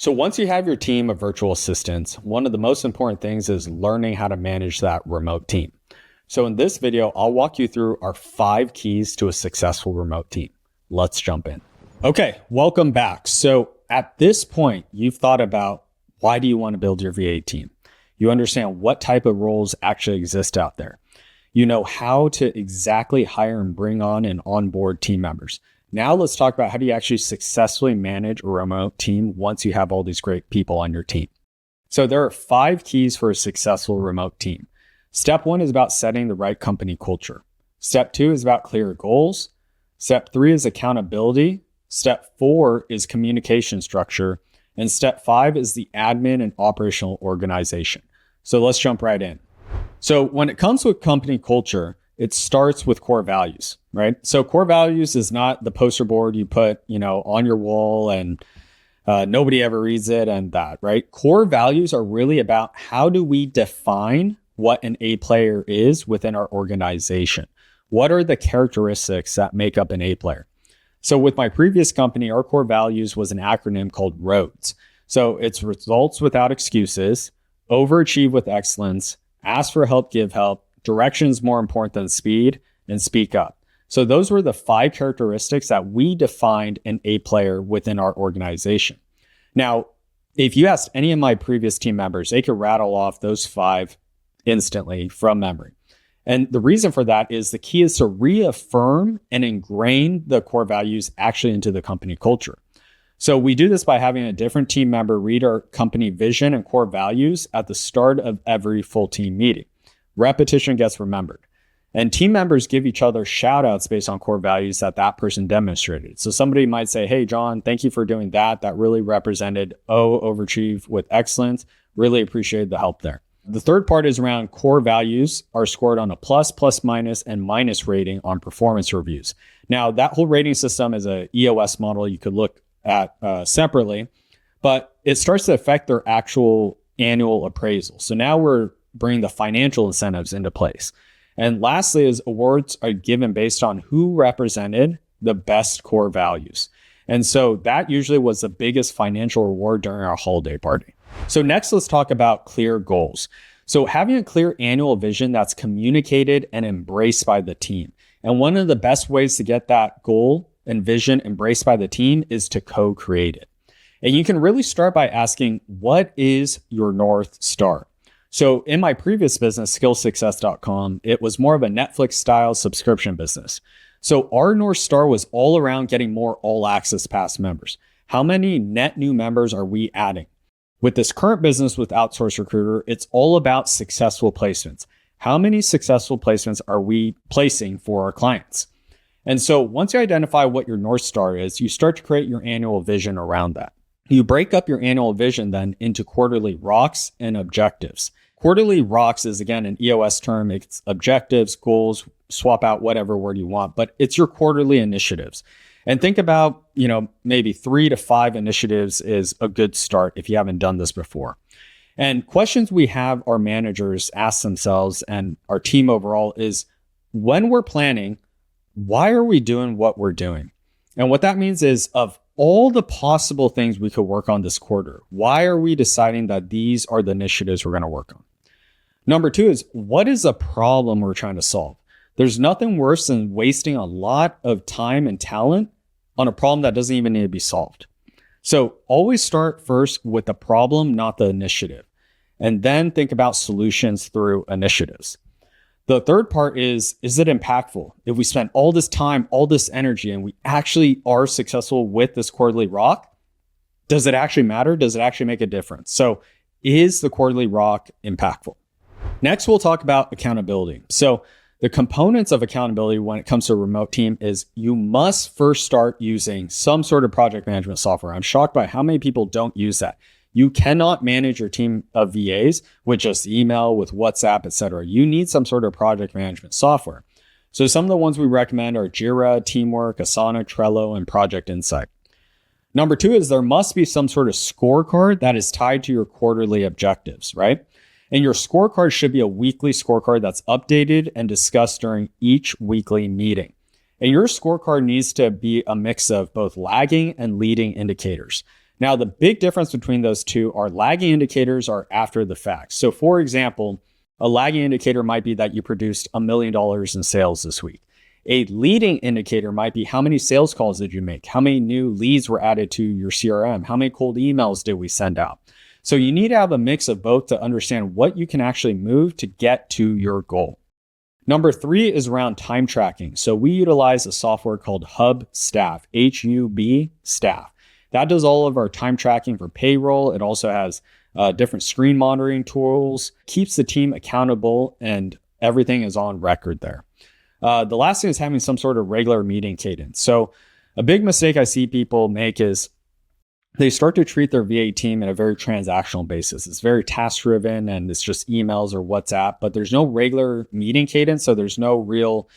So once you have your team of virtual assistants, one of the most important things is learning how to manage that remote team. So in this video, I'll walk you through our 5 keys to a successful remote team. Let's jump in. Okay, welcome back. So at this point, you've thought about why do you want to build your VA team? You understand what type of roles actually exist out there. You know how to exactly hire and bring on and onboard team members. Now let's talk about how do you actually successfully manage a remote team once you have all these great people on your team. So there are 5 keys for a successful remote team. Step 1 is about setting the right company culture. Step 2 is about clear goals. Step 3 is accountability. Step 4 is communication structure. And step 5 is the admin and operational organization. So let's jump right in. So when it comes with company culture, it starts with core values, right? So core values is not the poster board you put, on your wall and nobody ever reads it and that, right? Core values are really about how do we define what an A player is within our organization? What are the characteristics that make up an A player? So with my previous company, our core values was an acronym called ROADS. So it's results without excuses, overachieve with excellence, ask for help, give help, direction is more important than speed, and speak up. So those were the 5 characteristics that we defined an A player within our organization. Now, if you asked any of my previous team members, they could rattle off those 5 instantly from memory. And the reason for that is the key is to reaffirm and ingrain the core values actually into the company culture. So we do this by having a different team member read our company vision and core values at the start of every full team meeting. Repetition gets remembered. And team members give each other shout outs based on core values that person demonstrated. So somebody might say, hey, John, thank you for doing that. That really represented overachieve with excellence. Really appreciated the help there. The third part is around core values are scored on a plus, minus, and minus rating on performance reviews. Now, that whole rating system is a EOS model you could look at separately, but it starts to affect their actual annual appraisal. So now we're bringing the financial incentives into place. And lastly is awards are given based on who represented the best core values. And so that usually was the biggest financial reward during our holiday party. So next, let's talk about clear goals. So having a clear annual vision that's communicated and embraced by the team. And one of the best ways to get that goal and vision embraced by the team is to co-create it. And you can really start by asking, what is your North Star? So in my previous business, skillsuccess.com, it was more of a Netflix style subscription business. So our North Star was all around getting more all access pass members. How many net new members are we adding? With this current business with Outsource Recruiter, it's all about successful placements. How many successful placements are we placing for our clients? And so once you identify what your North Star is, you start to create your annual vision around that. You break up your annual vision then into quarterly rocks and objectives. Quarterly rocks is, again, an EOS term. It's objectives, goals, swap out whatever word you want, but it's your quarterly initiatives. And think about, maybe 3 to 5 initiatives is a good start if you haven't done this before. And questions we have our managers ask themselves and our team overall is, when we're planning, why are we doing what we're doing? And what that means is, of all the possible things we could work on this quarter, why are we deciding that these are the initiatives we're going to work on? Number 2 is, what is a problem we're trying to solve? There's nothing worse than wasting a lot of time and talent on a problem that doesn't even need to be solved. So always start first with the problem, not the initiative, and then think about solutions through initiatives. The third part is it impactful? If we spend all this time, all this energy, and we actually are successful with this quarterly rock, does it actually matter? Does it actually make a difference? So is the quarterly rock impactful? Next, we'll talk about accountability. So the components of accountability when it comes to a remote team is you must first start using some sort of project management software. I'm shocked by how many people don't use that. You cannot manage your team of VAs with just email, with WhatsApp, etc. You need some sort of project management software. So some of the ones we recommend are Jira, Teamwork, Asana, Trello, and Project Insight. Number 2 is there must be some sort of scorecard that is tied to your quarterly objectives, right? And your scorecard should be a weekly scorecard that's updated and discussed during each weekly meeting. And your scorecard needs to be a mix of both lagging and leading indicators. Now, the big difference between those two are lagging indicators are after the fact. So for example, a lagging indicator might be that you produced $1 million in sales this week. A leading indicator might be how many sales calls did you make? How many new leads were added to your CRM? How many cold emails did we send out? So you need to have a mix of both to understand what you can actually move to get to your goal. Number 3 is around time tracking. So we utilize a software called Hub Staff, HUB Staff. That does all of our time tracking for payroll. It also has different screen monitoring tools, keeps the team accountable, and everything is on record there. The last thing is having some sort of regular meeting cadence. So a big mistake I see people make is they start to treat their VA team in a very transactional basis. It's very task driven and it's just emails or WhatsApp, but there's no regular meeting cadence. So there's no real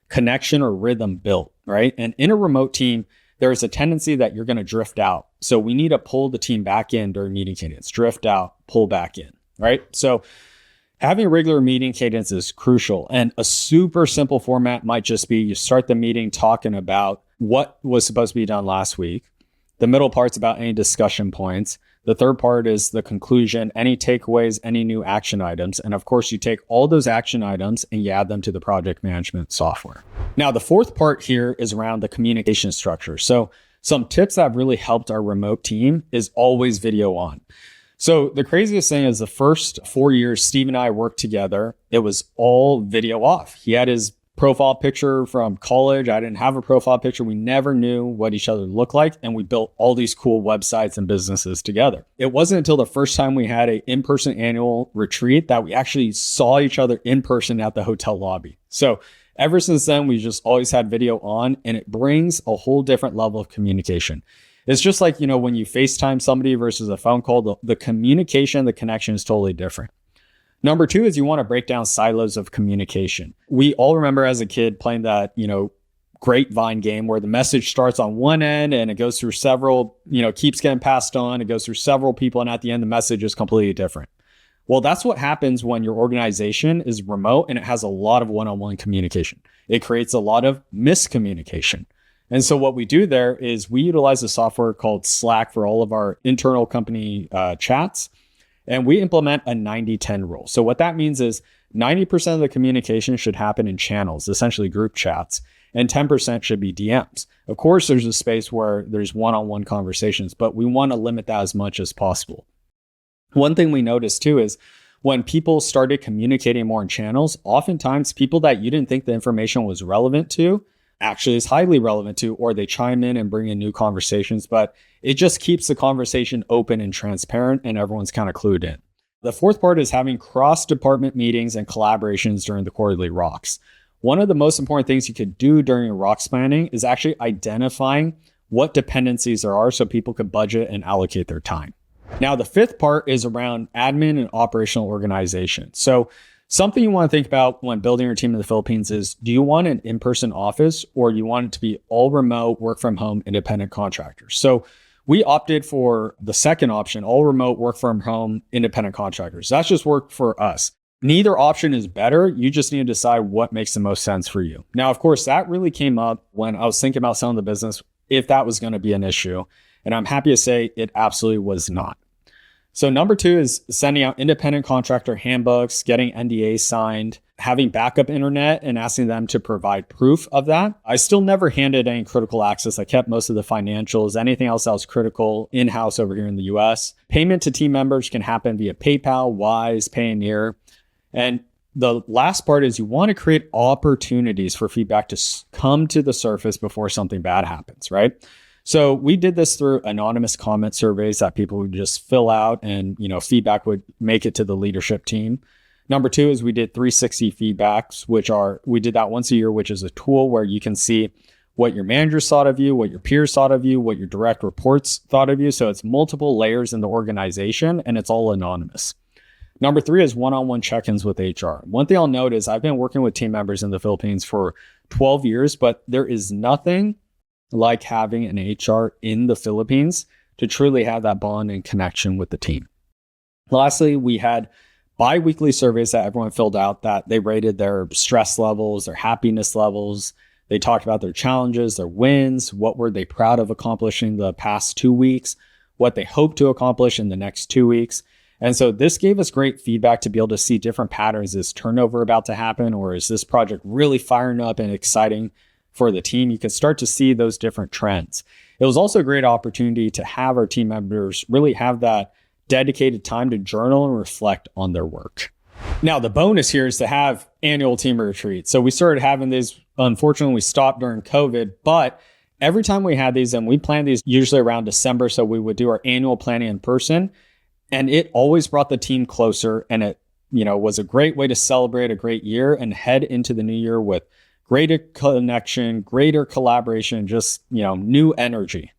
connection or rhythm built, right? And in a remote team, there's a tendency that you're going to drift out. So we need to pull the team back in during meeting cadence, drift out, pull back in, right? So having a regular meeting cadence is crucial. And a super simple format might just be you start the meeting talking about what was supposed to be done last week. The middle part's about any discussion points. The third part is the conclusion, any takeaways, any new action items. And of course, you take all those action items and you add them to the project management software. Now, the fourth part here is around the communication structure. So some tips that have really helped our remote team is always video on. So the craziest thing is the first 4 years Steve and I worked together, it was all video off. He had his profile picture from college. I didn't have a profile picture. We never knew what each other looked like. And we built all these cool websites and businesses together. It wasn't until the first time we had an in-person annual retreat that we actually saw each other in person at the hotel lobby. So ever since then, we just always had video on, and it brings a whole different level of communication. It's just like, when you FaceTime somebody versus a phone call, the communication, the connection is totally different. Number 2 is you want to break down silos of communication. We all remember as a kid playing that, grapevine game where the message starts on one end and it goes through several, keeps getting passed on. It goes through several people. And at the end, the message is completely different. Well, that's what happens when your organization is remote and it has a lot of one-on-one communication. It creates a lot of miscommunication. And so what we do there is we utilize a software called Slack for all of our internal company chats. And we implement a 90-10 rule. So what that means is 90% of the communication should happen in channels, essentially group chats, and 10% should be DMs. Of course, there's a space where there's one-on-one conversations, but we want to limit that as much as possible. One thing we noticed too is when people started communicating more in channels, oftentimes people that you didn't think the information was relevant to actually is highly relevant to, or they chime in and bring in new conversations, but it just keeps the conversation open and transparent and everyone's kind of clued in. The fourth part is having cross-department meetings and collaborations during the quarterly rocks. One of the most important things you could do during a rocks planning is actually identifying what dependencies there are so people could budget and allocate their time. Now, the fifth part is around admin and operational organization. So something you want to think about when building your team in the Philippines is, do you want an in-person office or do you want it to be all remote, work from home, independent contractors? So we opted for the second option, all remote, work from home, independent contractors. That's just worked for us. Neither option is better. You just need to decide what makes the most sense for you. Now, of course, that really came up when I was thinking about selling the business, if that was going to be an issue. And I'm happy to say it absolutely was not. So number 2 is sending out independent contractor handbooks, getting NDAs signed, having backup internet and asking them to provide proof of that. I still never handed any critical access. I kept most of the financials. Anything else that was critical in-house over here in the US. Payment to team members can happen via PayPal, Wise, Payoneer. And the last part is you want to create opportunities for feedback to come to the surface before something bad happens, right? So we did this through anonymous comment surveys that people would just fill out and, feedback would make it to the leadership team. Number 2 is we did 360 feedbacks, we did that once a year, which is a tool where you can see what your managers thought of you, what your peers thought of you, what your direct reports thought of you. So it's multiple layers in the organization and it's all anonymous. Number 3 is one-on-one check-ins with HR. One thing I'll note is I've been working with team members in the Philippines for 12 years, but there is nothing like having an HR in the Philippines to truly have that bond and connection with the team. Lastly, we had bi-weekly surveys that everyone filled out that they rated their stress levels, their happiness levels. They talked about their challenges, their wins, what were they proud of accomplishing the past 2 weeks, what they hope to accomplish in the next 2 weeks. And so this gave us great feedback to be able to see different patterns. Is turnover about to happen, or is this project really firing up and exciting for the team? You can start to see those different trends. It was also a great opportunity to have our team members really have that dedicated time to journal and reflect on their work. Now, the bonus here is to have annual team retreats. So we started having these. Unfortunately, we stopped during COVID, but every time we had these, and we planned these usually around December, so we would do our annual planning in person. And it always brought the team closer, and it, was a great way to celebrate a great year and head into the new year with greater connection, greater collaboration, just, new energy.